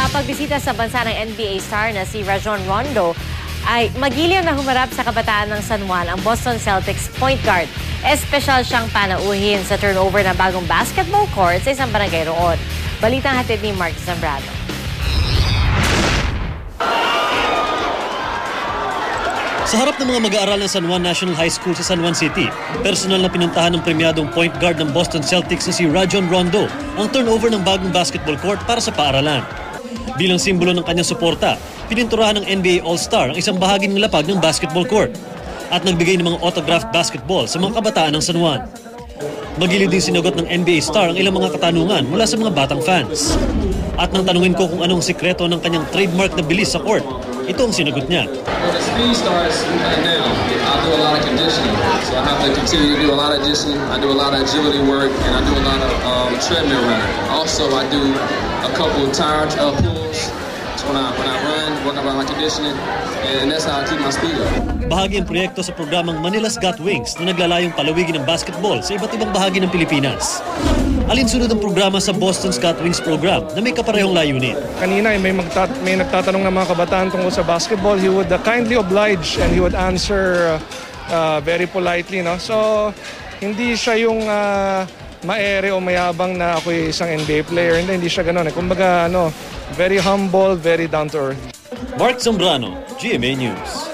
pagbisita sa bansa ng NBA star na si Rajon Rondo, ay magiliw na humarap sa kabataan ng San Juan ang Boston Celtics point guard. Espesyal siyang panauhin sa turnover ng bagong basketball court sa isang barangay roon. Balitang hatid ni Mark Zambrano. Sa harap ng mga mag-aaral ng San Juan National High School sa San Juan City, personal na pinuntahan ng premyadong point guard ng Boston Celtics na si Rajon Rondo ang turnover ng bagong basketball court para sa paaralan. Bilang simbolo ng kanyang suporta, pininturahan ng NBA All-Star ang isang bahagi ng lapag ng basketball court at nagbigay ng mga autographed basketball sa mga kabataan ng San Juan. Magilid din sinagot ng NBA star ang ilang mga katanungan mula sa mga batang fans. At nang tanungin ko kung anong sikreto ng kanyang trademark na bilis sa court, ito ang sinagot niya. When the speed starts now, I do a lot of conditioning. So I have to continue to do a lot of conditioning. I do a lot of agility work, and I do a lot of treadmill running. Also, I do a couple of tire pulls. So when I run, work on my conditioning, and that's how I keep my speed up. Bahagi ang proyekto sa programang Manila's Got Wings na naglalayong palawigin ng basketball sa iba't ibang bahagi ng Pilipinas. Alinsunod ang programa sa Boston's Got Wings program na may kaparehong layunin. Kanina may nagtatanong ng mga kabataan tungkol sa basketball. He would kindly oblige and he would answer very politely. No? So hindi siya yung maere o mayabang na ako'y isang NBA player. Hindi siya gano'n. Kumbaga very humble, very down to earth. Mark Zambrano, GMA News.